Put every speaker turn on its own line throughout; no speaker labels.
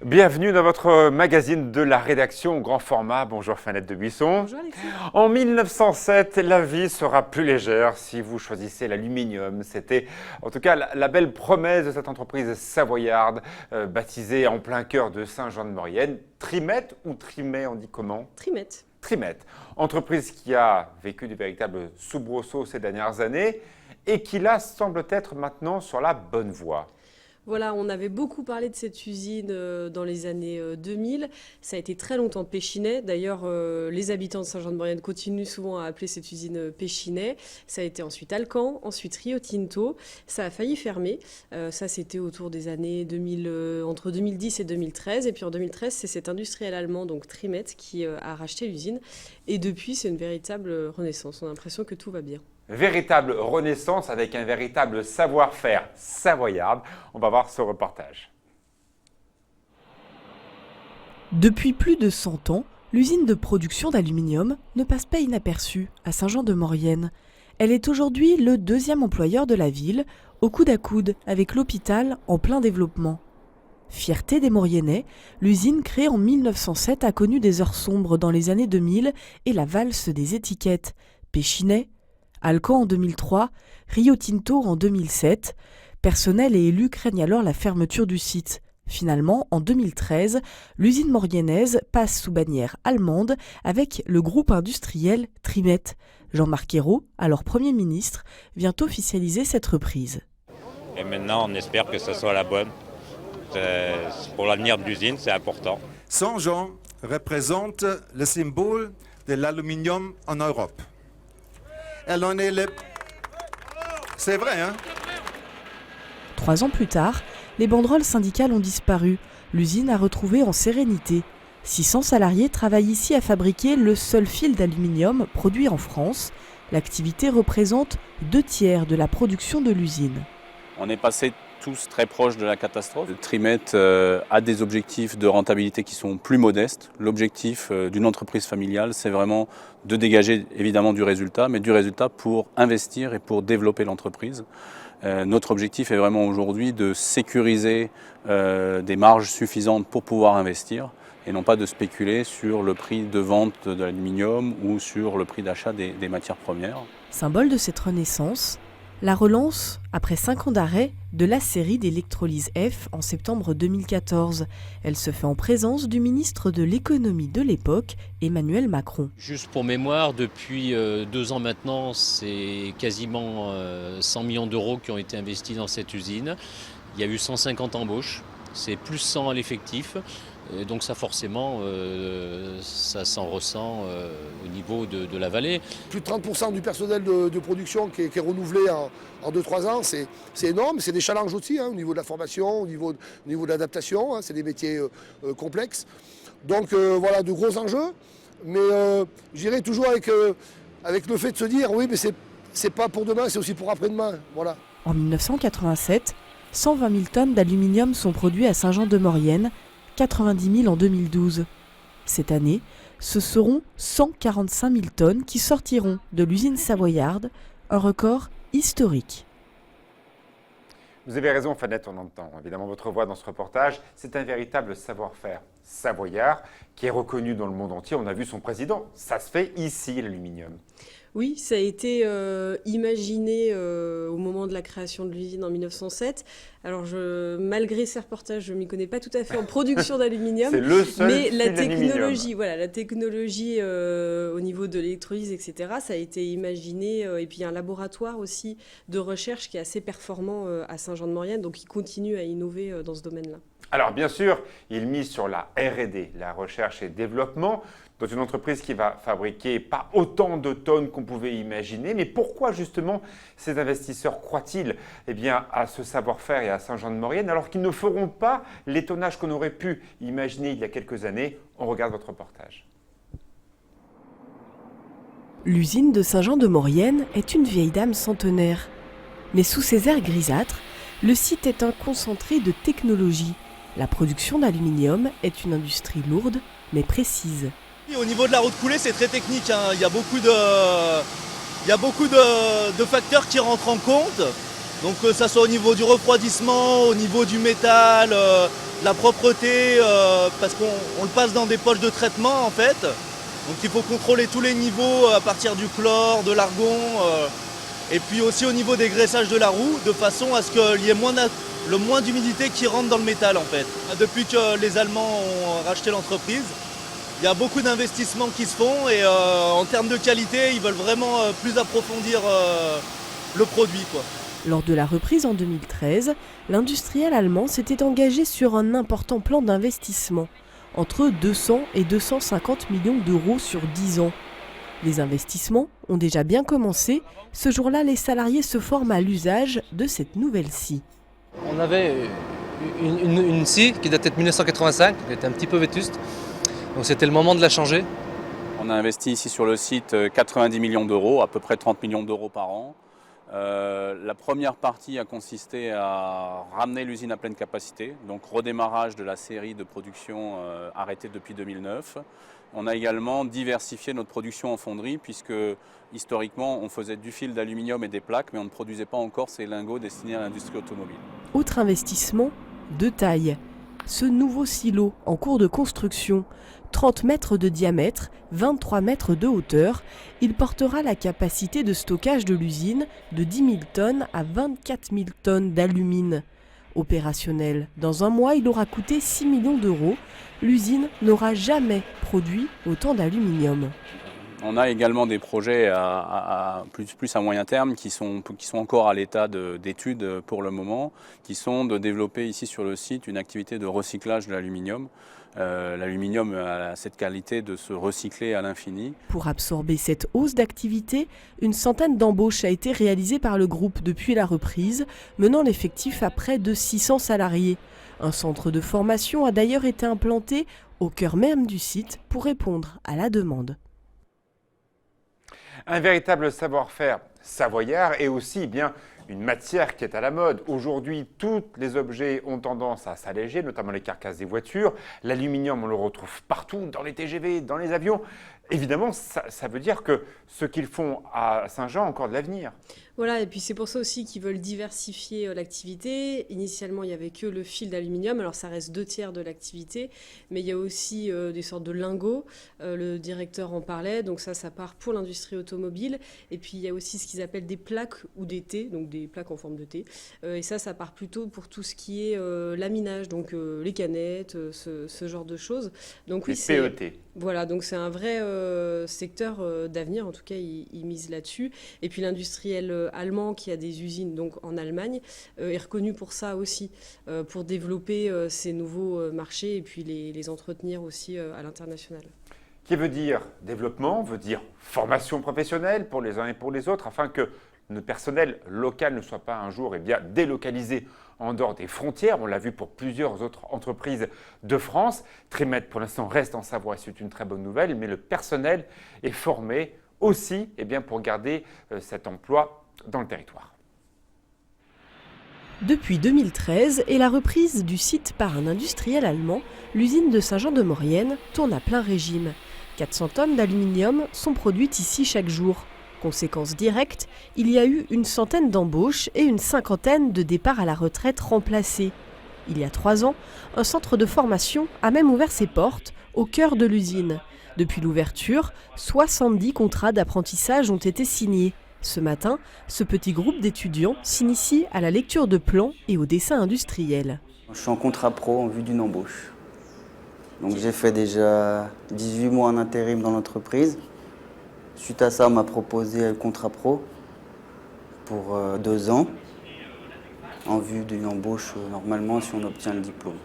Bienvenue dans votre magazine de la rédaction grand format. Bonjour Fanette de Buisson.
Bonjour Alexis.
En 1907, la vie sera plus légère si vous choisissez l'aluminium. C'était en tout cas la belle promesse de cette entreprise savoyarde, baptisée en plein cœur de Saint-Jean-de-Maurienne. Trimet ou Trimet, on dit comment ?
Trimet.
Trimet, entreprise qui a vécu de véritables soubresauts ces dernières années et qui là semble être maintenant sur la bonne voie.
Voilà, on avait beaucoup parlé de cette usine dans les années 2000. Ça a été très longtemps Péchinet. D'ailleurs, les habitants de Saint-Jean-de-Maurienne continuent souvent à appeler cette usine Péchinet. Ça a été ensuite Alcan, ensuite Rio Tinto. Ça a failli fermer. Ça, c'était autour des années 2000, entre 2010 et 2013. Et puis en 2013, c'est cet industriel allemand, donc Trimet, qui a racheté l'usine. Et depuis, c'est une véritable renaissance. On a l'impression que tout va bien.
Véritable renaissance avec un véritable savoir-faire savoyard. On va voir ce reportage.
Depuis plus de 100 ans, l'usine de production d'aluminium ne passe pas inaperçue à Saint-Jean-de-Maurienne. Elle est aujourd'hui le deuxième employeur de la ville, au coude à coude avec l'hôpital en plein développement. Fierté des Mauriennais, l'usine créée en 1907 a connu des heures sombres dans les années 2000 et la valse des étiquettes. Péchinet, Alcan en 2003, Rio Tinto en 2007. Personnel et élus craignent alors la fermeture du site. Finalement, en 2013, l'usine mauriennaise passe sous bannière allemande avec le groupe industriel Trimet. Jean-Marc Ayrault, alors Premier ministre, vient officialiser cette reprise.
Et maintenant, on espère que ce soit la bonne. Pour l'avenir de l'usine, c'est important.
Saint-Jean représente le symbole de l'aluminium en Europe. Elle en est le... C'est vrai, hein ?
3 ans plus tard, les banderoles syndicales ont disparu. L'usine a retrouvé en sérénité. 600 salariés travaillent ici à fabriquer le seul fil d'aluminium produit en France. L'activité représente 2/3 de la production de l'usine.
On est passé tous très proches de la catastrophe. Trimet a des objectifs de rentabilité qui sont plus modestes. L'objectif d'une entreprise familiale, c'est vraiment de dégager évidemment du résultat, mais du résultat pour investir et pour développer l'entreprise. Notre objectif est vraiment aujourd'hui de sécuriser des marges suffisantes pour pouvoir investir et non pas de spéculer sur le prix de vente de l'aluminium ou sur le prix d'achat des matières premières.
Symbole de cette renaissance, la relance, après 5 ans d'arrêt, de la série d'électrolyse F en septembre 2014. Elle se fait en présence du ministre de l'économie de l'époque, Emmanuel Macron.
Juste pour mémoire, depuis 2 ans maintenant, c'est quasiment 100 millions d'euros qui ont été investis dans cette usine. Il y a eu 150 embauches, c'est plus 100 à l'effectif. Et donc ça forcément, ça s'en ressent au niveau de la vallée.
Plus de 30% du personnel de production qui est renouvelé en 2-3 ans, c'est énorme. C'est des challenges aussi au niveau de la formation, au niveau de l'adaptation. C'est des métiers complexes. Donc voilà, de gros enjeux. Mais j'irai toujours avec le fait de se dire, oui, mais c'est pas pour demain, c'est aussi pour après-demain. Voilà.
En 1987, 120 000 tonnes d'aluminium sont produits à Saint-Jean-de-Maurienne, 90 000 en 2012. Cette année, ce seront 145 000 tonnes qui sortiront de l'usine savoyarde, un record historique.
Vous avez raison, Fanette, on entend évidemment votre voix dans ce reportage. C'est un véritable savoir-faire savoyard qui est reconnu dans le monde entier. On a vu son président. Ça se fait ici, l'aluminium.
Oui, ça a été imaginé au moment de la création de l'usine en 1907. Alors, malgré ces reportages, je ne m'y connais pas tout à fait en production d'aluminium.
C'est le seul
mais
fil
la
d'aluminium.
technologie au niveau de l'électrolyse, etc., ça a été imaginé. Et puis, il y a un laboratoire aussi de recherche qui est assez performant à Saint-Jean-de-Maurienne, donc il continue à innover dans ce domaine-là.
Alors bien sûr, il mise sur la R&D, la recherche et développement, dans une entreprise qui va fabriquer pas autant de tonnes qu'on pouvait imaginer. Mais pourquoi justement ces investisseurs croient-ils à ce savoir-faire et à Saint-Jean-de-Maurienne alors qu'ils ne feront pas les tonnages qu'on aurait pu imaginer il y a quelques années? On regarde votre reportage.
L'usine de Saint-Jean-de-Maurienne est une vieille dame centenaire. Mais sous ses airs grisâtres, le site est un concentré de technologie. La production d'aluminium est une industrie lourde mais précise.
Au niveau de la route coulée, c'est très technique. Il y a beaucoup de facteurs qui rentrent en compte. Donc que ça soit au niveau du refroidissement, au niveau du métal, la propreté, parce qu'on le passe dans des poches de traitement en fait. Donc il faut contrôler tous les niveaux à partir du chlore, de l'argon, et puis aussi au niveau des graissages de la roue, de façon à ce qu'il y ait le moins d'humidité qui rentre dans le métal en fait. Depuis que les Allemands ont racheté l'entreprise, il y a beaucoup d'investissements qui se font et en termes de qualité, ils veulent vraiment plus approfondir le produit, quoi.
Lors de la reprise en 2013, l'industriel allemand s'était engagé sur un important plan d'investissement, entre 200 et 250 millions d'euros sur 10 ans. Les investissements ont déjà bien commencé. Ce jour-là, les salariés se forment à l'usage de cette nouvelle scie.
On avait une scie qui datait de 1985, qui était un petit peu vétuste. Donc c'était le moment de la changer.
On a investi ici sur le site 90 millions d'euros, à peu près 30 millions d'euros par an. La première partie a consisté à ramener l'usine à pleine capacité, donc redémarrage de la série de production arrêtée depuis 2009. On a également diversifié notre production en fonderie puisque historiquement on faisait du fil d'aluminium et des plaques mais on ne produisait pas encore ces lingots destinés à l'industrie automobile.
Autre investissement de taille. Ce nouveau silo en cours de construction, 30 mètres de diamètre, 23 mètres de hauteur, il portera la capacité de stockage de l'usine de 10 000 tonnes à 24 000 tonnes d'alumine. Opérationnel, dans un mois, il aura coûté 6 millions d'euros. L'usine n'aura jamais produit autant d'aluminium.
On a également des projets plus à moyen terme qui sont encore à l'état d'études pour le moment, qui sont de développer ici sur le site une activité de recyclage de l'aluminium. L'aluminium a cette qualité de se recycler à l'infini.
Pour absorber cette hausse d'activité, une centaine d'embauches a été réalisée par le groupe depuis la reprise, menant l'effectif à près de 600 salariés. Un centre de formation a d'ailleurs été implanté au cœur même du site pour répondre à la demande.
Un véritable savoir-faire savoyard et aussi bien une matière qui est à la mode. Aujourd'hui, tous les objets ont tendance à s'alléger, notamment les carcasses des voitures. L'aluminium, on le retrouve partout, dans les TGV, dans les avions. Évidemment, ça veut dire que ce qu'ils font à Saint-Jean a encore de l'avenir.
Voilà, et puis c'est pour ça aussi qu'ils veulent diversifier l'activité. Initialement, il n'y avait que le fil d'aluminium, alors ça reste 2/3 de l'activité, mais il y a aussi des sortes de lingots, le directeur en parlait, donc ça part pour l'industrie automobile. Et puis il y a aussi ce qu'ils appellent des plaques ou des T, donc des plaques en forme de T, et ça part plutôt pour tout ce qui est laminage, donc les canettes, ce genre de choses. Donc oui,
les PET.
Voilà, donc c'est un vrai secteur d'avenir, en tout cas ils misent là-dessus. Et puis l'industriel allemand qui a des usines donc en Allemagne est reconnu pour ça aussi, pour développer ces nouveaux marchés et puis les entretenir aussi à l'international.
Qui veut dire développement, veut dire formation professionnelle pour les uns et pour les autres, afin que le personnel local ne soit pas un jour délocalisé en dehors des frontières. On l'a vu pour plusieurs autres entreprises de France. Trimet, pour l'instant, reste en Savoie, c'est une très bonne nouvelle, mais le personnel est formé aussi pour garder cet emploi dans le territoire.
Depuis 2013 et la reprise du site par un industriel allemand, l'usine de Saint-Jean-de-Maurienne tourne à plein régime. 400 tonnes d'aluminium sont produites ici chaque jour. Conséquence directe, il y a eu une centaine d'embauches et une cinquantaine de départs à la retraite remplacés. Il y a 3 ans, un centre de formation a même ouvert ses portes au cœur de l'usine. Depuis l'ouverture, 70 contrats d'apprentissage ont été signés. Ce matin, ce petit groupe d'étudiants s'initie à la lecture de plans et au dessin industriel.
Je suis en contrat pro en vue d'une embauche. Donc j'ai fait déjà 18 mois en intérim dans l'entreprise. Suite à ça, on m'a proposé un contrat pro pour 2 ans en vue d'une embauche normalement si on obtient le diplôme.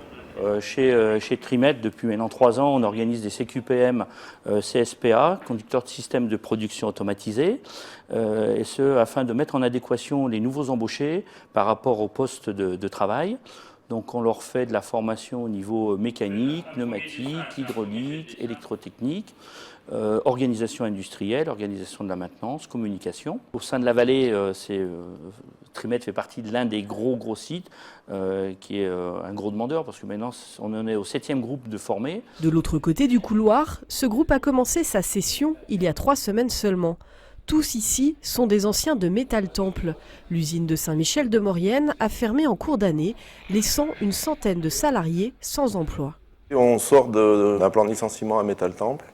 Chez Trimet, depuis maintenant 3 ans, on organise des CQPM CSPA, conducteurs de systèmes de production automatisés, et ce afin de mettre en adéquation les nouveaux embauchés par rapport au poste de travail. Donc on leur fait de la formation au niveau mécanique, pneumatique, hydraulique, électrotechnique, organisation industrielle, organisation de la maintenance, communication. Au sein de la vallée, Trimet fait partie de l'un des gros sites qui est un gros demandeur parce que maintenant on en est au 7e groupe de formés.
De l'autre côté du couloir, ce groupe a commencé sa session il y a 3 semaines seulement. Tous ici sont des anciens de Métal Temple. L'usine de Saint-Michel-de-Maurienne a fermé en cours d'année, laissant une centaine de salariés sans emploi.
On sort d'un plan de licenciement à Métal Temple.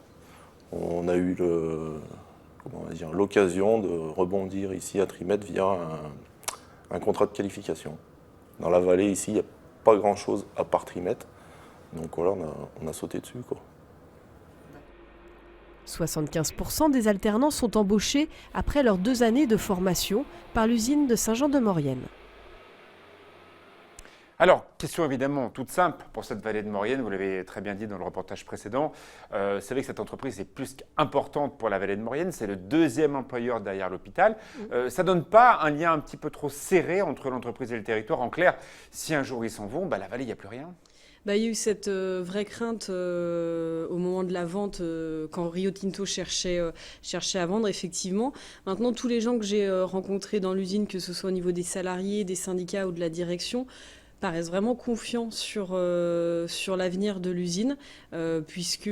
On a eu l'occasion de rebondir ici à Trimet via un contrat de qualification. Dans la vallée ici, il n'y a pas grand-chose à part Trimet. Donc voilà, on a sauté dessus, quoi.
75% des alternants sont embauchés après leurs 2 années de formation par l'usine de Saint-Jean-de-Maurienne.
Alors, question évidemment toute simple pour cette vallée de Maurienne, vous l'avez très bien dit dans le reportage précédent. C'est vrai que cette entreprise est plus qu'importante pour la vallée de Maurienne, c'est le 2e employeur derrière l'hôpital. Ça ne donne pas un lien un petit peu trop serré entre l'entreprise et le territoire? En clair, si un jour ils s'en vont, la vallée, il n'y a plus rien.
Il y a eu cette vraie crainte au moment de la vente, quand Rio Tinto cherchait à vendre, effectivement. Maintenant, tous les gens que j'ai rencontrés dans l'usine, que ce soit au niveau des salariés, des syndicats ou de la direction, paraissent vraiment confiants sur l'avenir de l'usine, puisque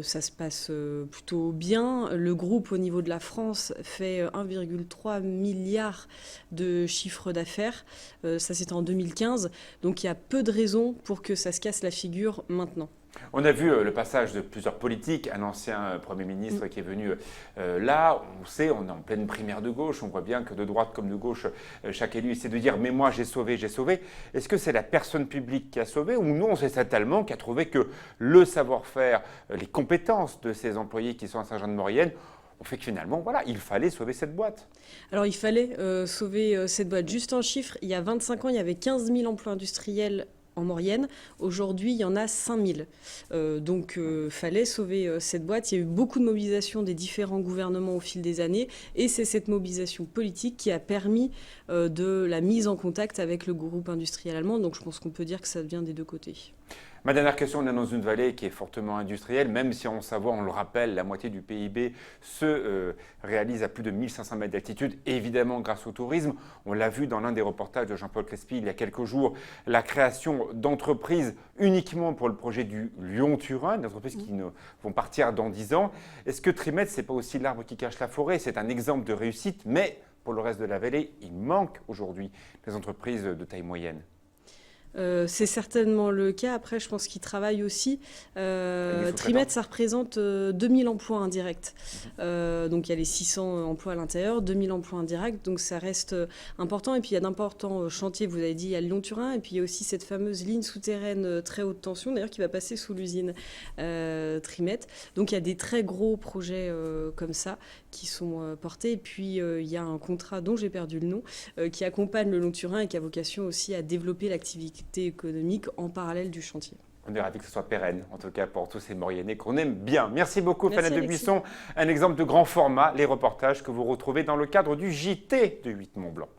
ça se passe plutôt bien. Le groupe, au niveau de la France, fait 1,3 milliard de chiffre d'affaires. Ça, c'était en 2015. Donc, il y a peu de raisons pour que ça se casse la figure maintenant.
On a vu le passage de plusieurs politiques, un ancien Premier ministre qui est venu là. On sait, on est en pleine primaire de gauche. On voit bien que de droite comme de gauche, chaque élu essaie de dire « mais moi j'ai sauvé, j'ai sauvé ». Est-ce que c'est la personne publique qui a sauvé ou non c'est cet Allemand qui a trouvé que le savoir-faire, les compétences de ces employés qui sont à Saint-Jean-de-Maurienne ont fait que finalement, voilà, il fallait sauver cette boîte?
Alors il fallait sauver cette boîte. Juste en chiffres, il y a 25 ans, il y avait 15 000 emplois industriels en Maurienne. Aujourd'hui, il y en a 5000. Donc, fallait sauver cette boîte. Il y a eu beaucoup de mobilisation des différents gouvernements au fil des années. Et c'est cette mobilisation politique qui a permis de la mise en contact avec le groupe industriel allemand. Donc, je pense qu'on peut dire que ça vient des deux côtés.
Ma dernière question, on est dans une vallée qui est fortement industrielle, même si on Savoie, on le rappelle, la moitié du PIB se réalise à plus de 1500 mètres d'altitude, évidemment grâce au tourisme. On l'a vu dans l'un des reportages de Jean-Paul Crespi il y a quelques jours, la création d'entreprises uniquement pour le projet du Lyon-Turin, des entreprises qui vont partir dans 10 ans. Est-ce que Trimet, ce n'est pas aussi l'arbre qui cache la forêt? C'est un exemple de réussite, mais pour le reste de la vallée, il manque aujourd'hui des entreprises de taille moyenne.
C'est certainement le cas. Après, je pense qu'ils travaillent aussi. Trimet, ça représente 2000 emplois indirects. Donc, il y a les 600 emplois à l'intérieur, 2000 emplois indirects. Donc, ça reste important. Et puis, il y a d'importants chantiers. Vous avez dit, il y a Lyon-Turin. Et puis, il y a aussi cette fameuse ligne souterraine très haute tension, d'ailleurs, qui va passer sous l'usine Trimet. Donc, il y a des très gros projets comme ça qui sont portés. Et puis, il y a un contrat dont j'ai perdu le nom, qui accompagne le Lyon-Turin et qui a vocation aussi à développer l'activité économique en parallèle du chantier.
On est ravis que ce soit pérenne, en tout cas pour tous ces Mauriennais qu'on aime bien. Merci beaucoup, Fanette de
Alexis.
Buisson. Un exemple de grand format, les reportages que vous retrouvez dans le cadre du JT de 8 Mont-Blanc.